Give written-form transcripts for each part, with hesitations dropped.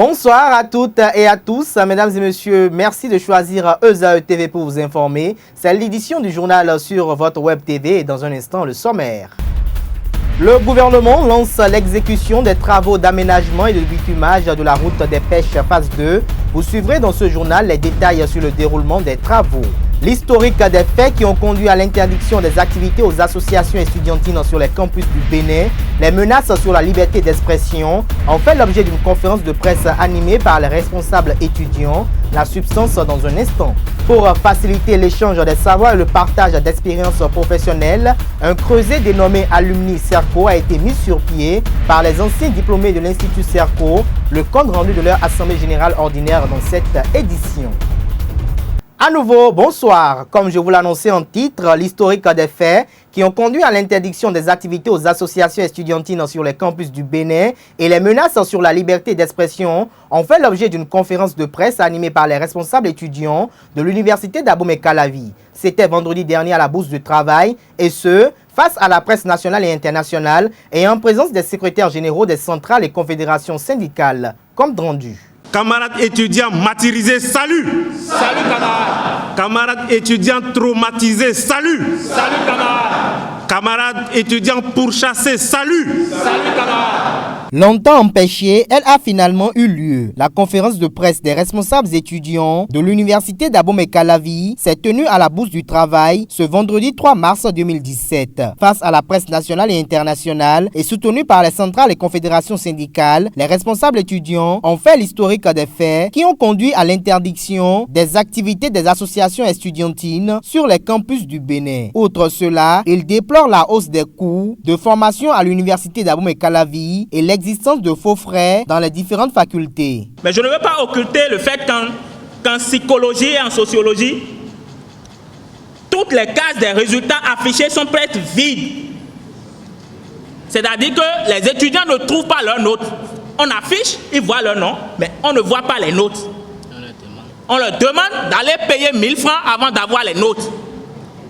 Bonsoir à toutes et à tous, mesdames et messieurs, merci de choisir ESAE TV pour vous informer. C'est l'édition du journal sur votre web TV et dans un instant le sommaire. Le gouvernement lance l'exécution des travaux d'aménagement et de bitumage de la route des pêches phase 2. Vous suivrez dans ce journal les détails sur le déroulement des travaux. L'historique des faits qui ont conduit à l'interdiction des activités aux associations estudiantines sur les campus du Bénin, les menaces sur la liberté d'expression ont fait l'objet d'une conférence de presse animée par les responsables étudiants. La substance dans un instant. Pour faciliter l'échange des savoirs et le partage d'expériences professionnelles, un creuset dénommé Alumni Cerco a été mis sur pied par les anciens diplômés de l'Institut Cerco, le compte rendu de leur assemblée générale ordinaire dans cette édition. À nouveau, bonsoir. Comme je vous l'annonçais en titre, l'historique des faits qui ont conduit à l'interdiction des activités aux associations estudiantines sur les campus du Bénin et les menaces sur la liberté d'expression ont fait l'objet d'une conférence de presse animée par les responsables étudiants de l'université d'Abomey-Calavi. C'était vendredi dernier à la Bourse du Travail et ce, face à la presse nationale et internationale et en présence des secrétaires généraux des centrales et confédérations syndicales. Compte rendu. Camarades étudiants martyrisés, salut! Salut camarades! Camarades étudiants traumatisés, salut! Salut camarades! Camarades étudiants pourchassés, salut! Salut camarades! Longtemps empêchée, elle a finalement eu lieu. La conférence de presse des responsables étudiants de l'université d'Abomey-Calavi s'est tenue à la Bourse du Travail ce vendredi 3 mars 2017. Face à la presse nationale et internationale et soutenue par les centrales et confédérations syndicales, les responsables étudiants ont fait l'historique des faits qui ont conduit à l'interdiction des activités des associations estudiantines sur les campus du Bénin. Outre cela, ils déplorent la hausse des coûts de formation à l'université d'Abomey-Calavi et l'existence de faux frais dans les différentes facultés. Mais je ne veux pas occulter le fait qu'en psychologie et en sociologie, toutes les cases des résultats affichés sont presque vides. C'est-à-dire que les étudiants ne trouvent pas leurs notes. On affiche, ils voient leur nom, mais on ne voit pas les notes. On leur demande d'aller payer 1000 francs avant d'avoir les notes.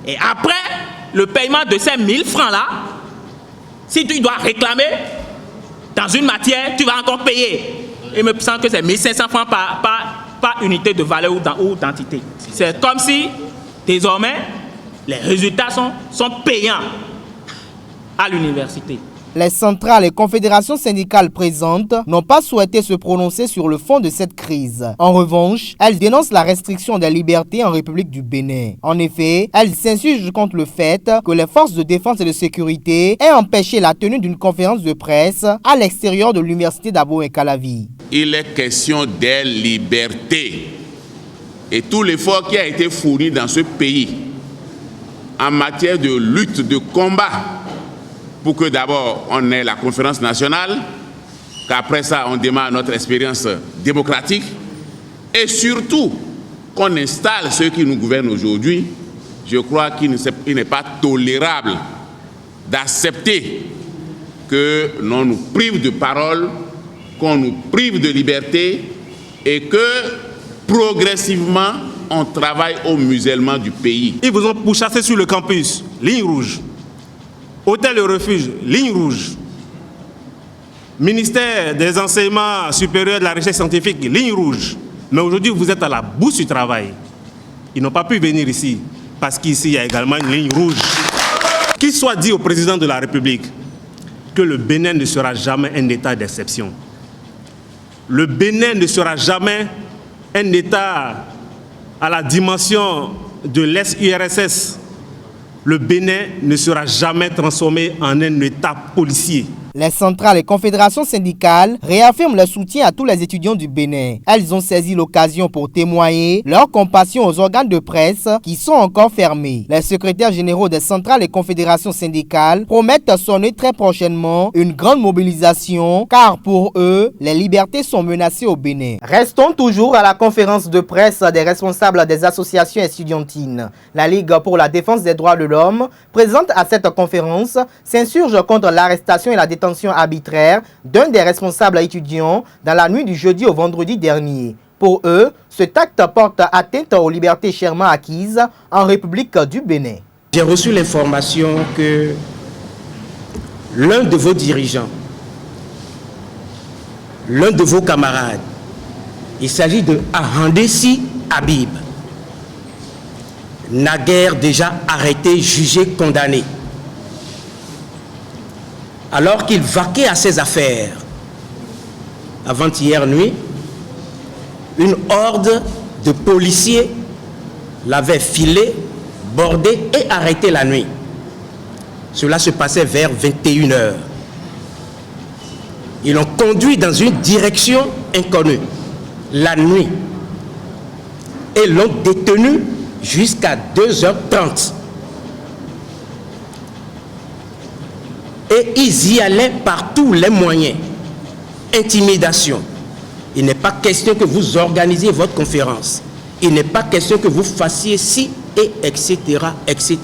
Et après le paiement de ces 1000 francs-là, si tu dois réclamer dans une matière, tu vas encore payer. Il me semble que c'est 1500 francs par unité de valeur ou d'entité. C'est comme si, désormais, les résultats sont payants à l'université. Les centrales et confédérations syndicales présentes n'ont pas souhaité se prononcer sur le fond de cette crise. En revanche, elles dénoncent la restriction des libertés en République du Bénin. En effet, elles s'insurgent contre le fait que les forces de défense et de sécurité aient empêché la tenue d'une conférence de presse à l'extérieur de l'université d'Abomey-Calavi. Il est question des libertés. Et tout l'effort qui a été fourni dans ce pays en matière de lutte, de combat, pour que d'abord on ait la conférence nationale, qu'après ça on démarre notre expérience démocratique et surtout qu'on installe ceux qui nous gouvernent aujourd'hui, je crois qu'il n'est pas tolérable d'accepter que l'on nous prive de parole, qu'on nous prive de liberté et que progressivement on travaille au musellement du pays. Ils vous ont pourchassé sur le campus, ligne rouge. Hôtel de refuge, ligne rouge. Ministère des enseignements supérieurs de la recherche scientifique, ligne rouge. Mais aujourd'hui, vous êtes à la Bourse du Travail. Ils n'ont pas pu venir ici, parce qu'ici, il y a également une ligne rouge. Qu'il soit dit au président de la République que le Bénin ne sera jamais un État d'exception. Le Bénin ne sera jamais un État à la dimension de l'ex-URSS. Le Bénin ne sera jamais transformé en un État policier. Les centrales et confédérations syndicales réaffirment leur soutien à tous les étudiants du Bénin. Elles ont saisi l'occasion pour témoigner leur compassion aux organes de presse qui sont encore fermés. Les secrétaires généraux des centrales et confédérations syndicales promettent sonner très prochainement une grande mobilisation car pour eux, les libertés sont menacées au Bénin. Restons toujours à la conférence de presse des responsables des associations estudiantines. La Ligue pour la défense des droits de l'homme, présente à cette conférence, s'insurge contre l'arrestation et la détention arbitraire d'un des responsables étudiants dans la nuit du jeudi au vendredi dernier. Pour eux, cet acte porte atteinte aux libertés chèrement acquises en République du Bénin. J'ai reçu l'information que l'un de vos dirigeants, l'un de vos camarades, Il s'agit de Ahandessi Habib, naguère déjà arrêté, jugé, condamné. Alors qu'il vaquait à ses affaires, avant-hier nuit, une horde de policiers l'avait filé, bordé et arrêté la nuit. Cela se passait vers 21h. Ils l'ont conduit dans une direction inconnue, la nuit, et l'ont détenu jusqu'à 2h30. Et ils y allaient par tous les moyens. Intimidation. Il n'est pas question que vous organisiez votre conférence. Il n'est pas question que vous fassiez ci et etc., etc.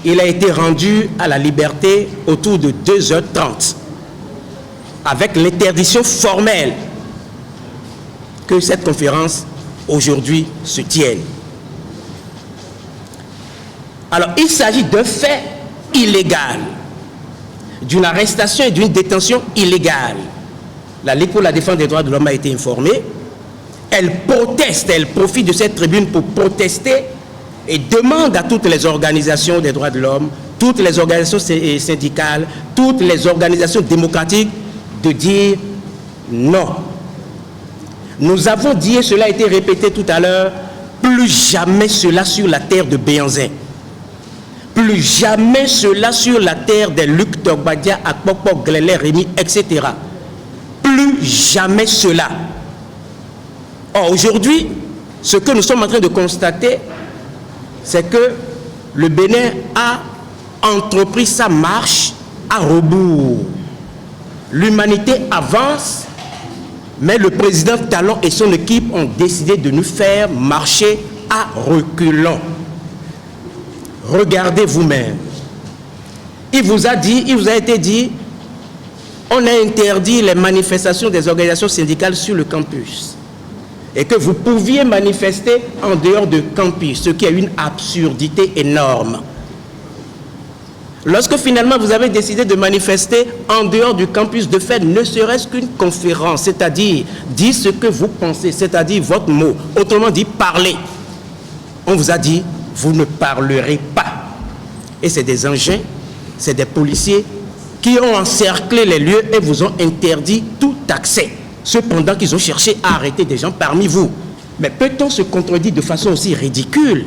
Il a été rendu à la liberté autour de 2h30 avec l'interdiction formelle que cette conférence aujourd'hui se tienne. Alors, il s'agit d'un fait illégal, d'une arrestation et d'une détention illégale. La Ligue pour la défense des droits de l'homme a été informée. Elle proteste, elle profite de cette tribune pour protester et demande à toutes les organisations des droits de l'homme, toutes les organisations syndicales, toutes les organisations démocratiques de dire non. Nous avons dit, et cela a été répété tout à l'heure, plus jamais cela sur la terre de Béhanzin. Plus jamais cela sur la terre des Luc Togbadia, Akpokpok, Glélé, Rémi, etc. Plus jamais cela. Or, aujourd'hui, ce que nous sommes en train de constater, c'est que le Bénin a entrepris sa marche à rebours. L'humanité avance, mais le président Talon et son équipe ont décidé de nous faire marcher à reculons. Regardez vous-même. Il vous a été dit, on a interdit les manifestations des organisations syndicales sur le campus. Et que vous pouviez manifester en dehors de campus, ce qui est une absurdité énorme. Lorsque finalement vous avez décidé de manifester en dehors du campus, de faire ne serait-ce qu'une conférence, c'est-à-dire dire ce que vous pensez, c'est-à-dire votre mot, autrement dit parler, on vous a dit vous ne parlerez pas. Et c'est des engins, c'est des policiers qui ont encerclé les lieux et vous ont interdit tout accès. Cependant qu'ils ont cherché à arrêter des gens parmi vous. Mais peut-on se contredire de façon aussi ridicule?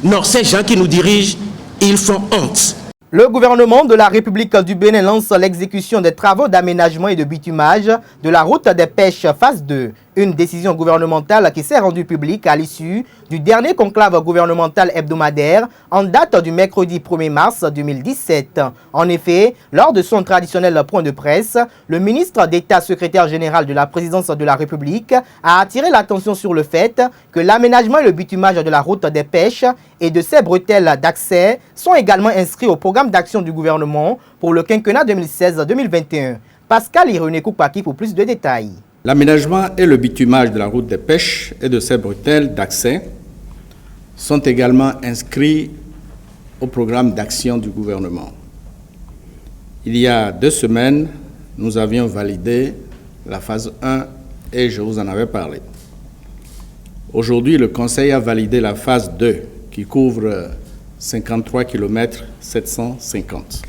Non, ces gens qui nous dirigent, ils font honte. Le gouvernement de la République du Bénin lance l'exécution des travaux d'aménagement et de bitumage de la route des pêches phase 2. Une décision gouvernementale qui s'est rendue publique à l'issue du dernier conclave gouvernemental hebdomadaire en date du mercredi 1er mars 2017. En effet, lors de son traditionnel point de presse, le ministre d'État secrétaire général de la présidence de la République a attiré l'attention sur le fait que l'aménagement et le bitumage de la route des pêches et de ses bretelles d'accès sont également inscrits au programme d'action du gouvernement pour le quinquennat 2016-2021. Pascal Irénée Koupaki pour plus de détails. L'aménagement et le bitumage de la route des pêches et de ses bretelles d'accès sont également inscrits au programme d'action du gouvernement. Il y a 2 semaines, nous avions validé la phase 1 et je vous en avais parlé. Aujourd'hui, le Conseil a validé la phase 2 qui couvre 53 km 750.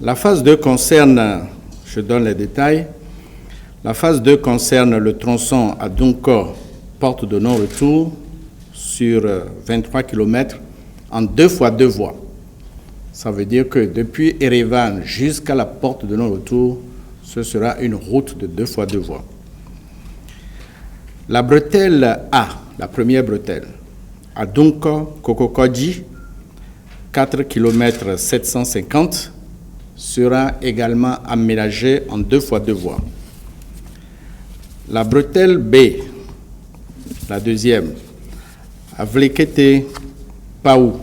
La phase 2 concerne, je donne les détails, la phase 2 concerne le tronçon à Dunko, porte de non-retour, sur 23 km en 2 fois 2 voies. Ça veut dire que depuis Erevan jusqu'à la porte de non-retour, ce sera une route de 2 fois 2 voies. La bretelle A, la première bretelle, à Dunko, Kokokodji, 4 km 750, sera également aménagée en 2 fois 2 voies. La bretelle B, la deuxième, à Vlekete, Paou,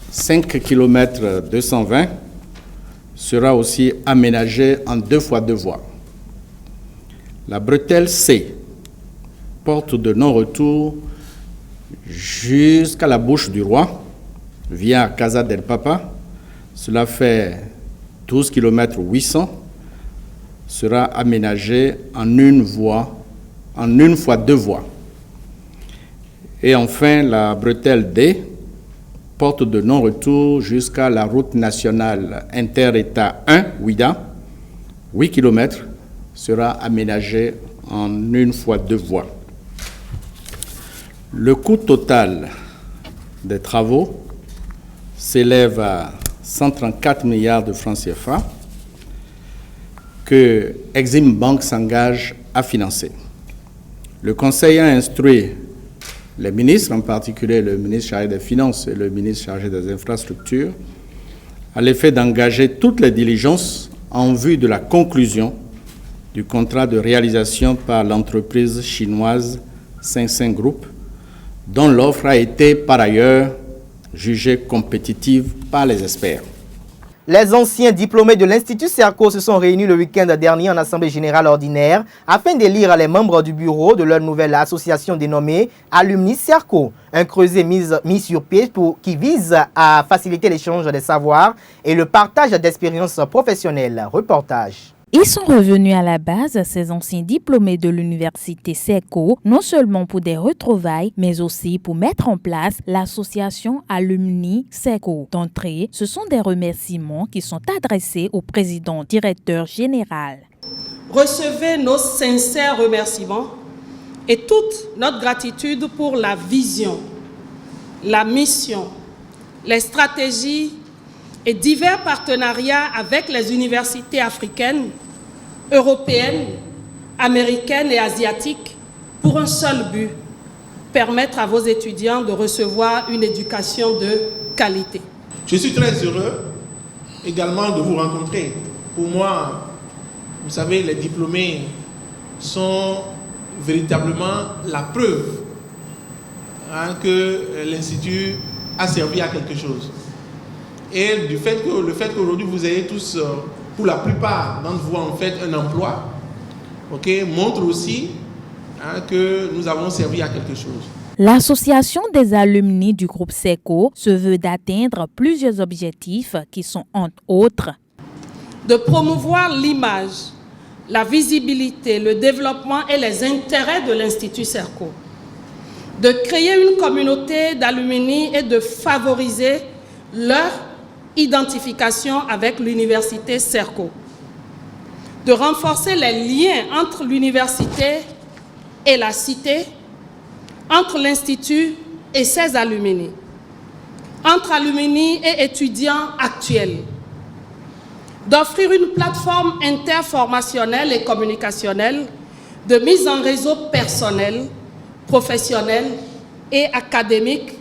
5 km 220, sera aussi aménagée en 2 fois 2 voies. La bretelle C, porte de non-retour jusqu'à la Bouche du Roi, via Casa del Papa, cela fait 12 km 800, sera aménagé en une fois deux voies. Et enfin, la bretelle D, porte de non-retour jusqu'à la route nationale inter-État 1, WIDA, 8 km, sera aménagée en une fois deux voies. Le coût total des travaux s'élève à 134 milliards de francs CFA que Exim Bank s'engage à financer. Le Conseil a instruit les ministres, en particulier le ministre chargé des Finances et le ministre chargé des Infrastructures, à l'effet d'engager toutes les diligences en vue de la conclusion du contrat de réalisation par l'entreprise chinoise 55 Group, dont l'offre a été par ailleurs jugée compétitive par les experts. Les anciens diplômés de l'Institut Serco se sont réunis le week-end dernier en Assemblée générale ordinaire afin d'élire les membres du bureau de leur nouvelle association dénommée Alumni Serco, un creuset mis sur pied qui vise à faciliter l'échange des savoirs et le partage d'expériences professionnelles. Reportage. Ils sont revenus à la base, ces anciens diplômés de l'université Serco, non seulement pour des retrouvailles, mais aussi pour mettre en place l'association Alumni Serco. D'entrée, ce sont des remerciements qui sont adressés au président directeur général. Recevez nos sincères remerciements et toute notre gratitude pour la vision, la mission, les stratégies et divers partenariats avec les universités africaines, européennes, américaines et asiatiques pour un seul but, permettre à vos étudiants de recevoir une éducation de qualité. Je suis très heureux également de vous rencontrer. Pour moi, vous savez, les diplômés sont véritablement la preuve que l'Institut a servi à quelque chose. Et le fait qu'aujourd'hui vous ayez tous, pour la plupart d'entre vous en fait un emploi, montre aussi que nous avons servi à quelque chose. L'association des alumni du groupe Serco se veut d'atteindre plusieurs objectifs qui sont entre autres de promouvoir l'image, la visibilité, le développement et les intérêts de l'Institut Serco, de créer une communauté d'alumni et de favoriser leur identification avec l'université Serco, de renforcer les liens entre l'université et la cité, entre l'institut et ses alumni, entre alumni et étudiants actuels, d'offrir une plateforme interformationnelle et communicationnelle de mise en réseau personnel, professionnel et académique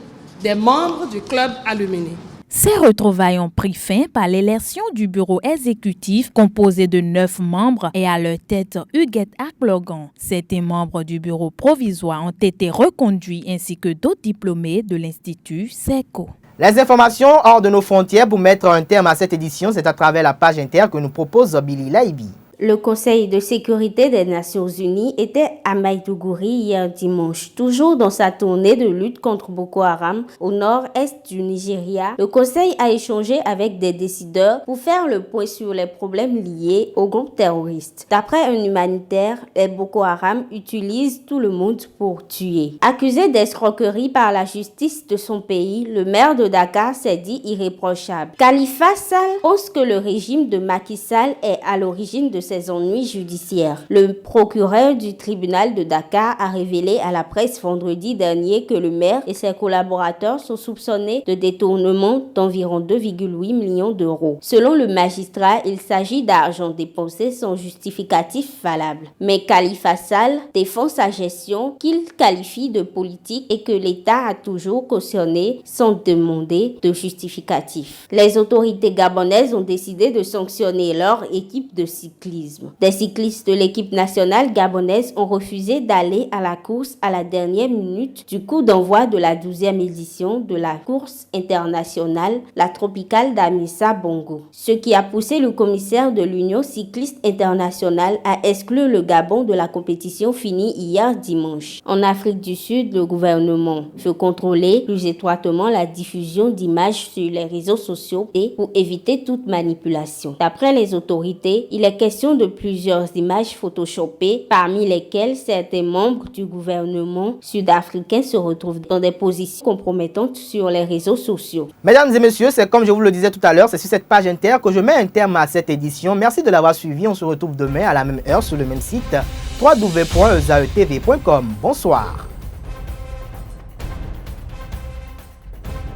des membres du club alumni. Ces retrouvailles ont pris fin par l'élection du bureau exécutif composé de 9 membres et à leur tête Huguette Aklogan. Certains membres du bureau provisoire ont été reconduits ainsi que d'autres diplômés de l'Institut Serco. Les informations hors de nos frontières pour mettre un terme à cette édition, c'est à travers la page inter que nous propose Billy Laibi. Le Conseil de sécurité des Nations Unies était à Maïdougouri hier dimanche. Toujours dans sa tournée de lutte contre Boko Haram au nord-est du Nigeria, le Conseil a échangé avec des décideurs pour faire le point sur les problèmes liés au groupe terroriste. D'après un humanitaire, les Boko Haram utilisent tout le monde pour tuer. Accusé d'escroquerie par la justice de son pays, le maire de Dakar s'est dit irréprochable. Khalifa Sall pense que le régime de Macky Sall est à l'origine de ses ennuis judiciaires. Le procureur du tribunal de Dakar a révélé à la presse vendredi dernier que le maire et ses collaborateurs sont soupçonnés de détournement d'environ 2,8 millions d'euros. Selon le magistrat, il s'agit d'argent dépensé sans justificatif valable. Mais Khalifa Sall défend sa gestion qu'il qualifie de politique et que l'État a toujours cautionné sans demander de justificatif. Les autorités gabonaises ont décidé de sanctionner leur équipe de cyclisme. Des cyclistes de l'équipe nationale gabonaise ont refusé d'aller à la course à la dernière minute du coup d'envoi de la 12e édition de la course internationale, la Tropicale d'Amissa Bongo. Ce qui a poussé le commissaire de l'Union cycliste internationale à exclure le Gabon de la compétition finie hier dimanche. En Afrique du Sud, le gouvernement veut contrôler plus étroitement la diffusion d'images sur les réseaux sociaux et pour éviter toute manipulation. D'après les autorités, il est question l'apparition de plusieurs images photoshopées, parmi lesquelles certains membres du gouvernement sud-africain se retrouvent dans des positions compromettantes sur les réseaux sociaux. Mesdames et messieurs, c'est comme je vous le disais tout à l'heure, c'est sur cette page Inter que je mets un terme à cette édition. Merci de l'avoir suivi. On se retrouve demain à la même heure sur le même site www.ezaetv.com. Bonsoir.